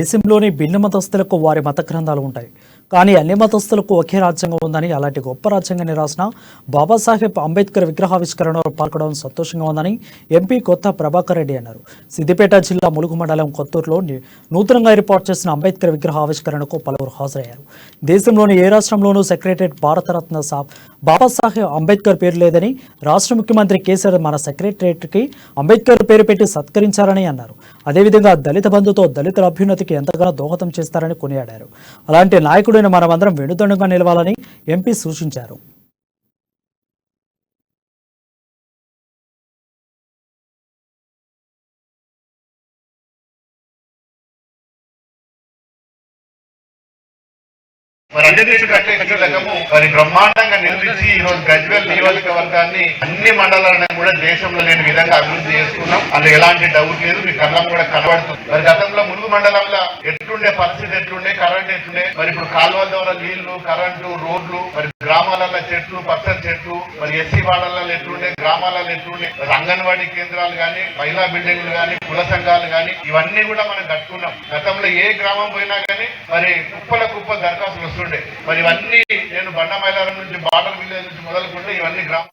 దేశంలోని భిన్న మతస్థులకు వారి మత గ్రంథాలు ఉంటాయి. కానీ అన్ని మతస్థులకు ఒకే రాజ్యాంగం ఉందని, అలాంటి గొప్ప రాజ్యాంగాన్ని రాసిన బాబాసాహెబ్ అంబేద్కర్ విగ్రహావిష్కరణలో పాల్గొనడం సంతోషంగా ఉందని ఎంపీ కొత్త ప్రభాకర్ రెడ్డి అన్నారు. సిద్దిపేట జిల్లా ములుగు మండలం కొత్తూరులో నూతనంగా ఏర్పాటు చేసిన అంబేద్కర్ విగ్రహ ఆవిష్కరణకు పలువురు హాజరయ్యారు. దేశంలోని ఏ రాష్ట్రంలోనూ సెక్రటరేట్ భారతరత్న బాబాసాహెబ్ అంబేద్కర్ పేరు లేదని, రాష్ట్ర ముఖ్యమంత్రి కేసీఆర్ మన సెక్రటరేట్కి అంబేద్కర్ పేరు పెట్టి సత్కరించారని అన్నారు. అదేవిధంగా దళిత బంధుతో దళితుల అభ్యున్నతికి ఎంతగానో దోహదం చేస్తారని కొనియాడారు. అలాంటి నాయకుడైన మనమందరం వెనుదండుగా నిలవాలని ఎంపీ సూచించారు. మరి బ్రహ్మాండంగా నిర్మించి ఈ రోజు గజ్వేల్ నియోజకవర్గాన్ని అన్ని మండలాలను కూడా దేశంలో లేని విధంగా అభివృద్ధి చేసుకున్నాం. అందులో ఎలాంటి డౌట్ లేదు. మీ కళ్ళం కూడా కనబడుతుంది. మరి గతంలో ములుగు మండలంలో ఎట్లుండే పరిస్థితి, ఎట్లుండే కరెంట్ ఎట్లుండే, మరి ఇప్పుడు కాలువల ద్వారా నీళ్లు, కరెంటు, రోడ్లు, మరి గ్రామాలలో చెట్లు, పచ్చని చెట్లు, మరి ఎస్సీ వాడలలో ఎట్లుండే, గ్రామాలలో ఎట్లుండే, మరి అంగన్వాడీ కేంద్రాలు గాని, మహిళా బిల్డింగ్లు గాని, కుల సంఘాలు గాని, ఇవన్నీ కూడా మనం కట్టుకున్నాం. గతంలో ఏ గ్రామం పోయినా గానీ మరి కుప్పల దరఖాస్తులు వస్తుండే. మరి ఇవన్నీ నేను బండ మైలారం నుంచి బార్డర్ విలేజ్ నుంచి మొదలుకుంటే ఇవన్నీ గ్రామం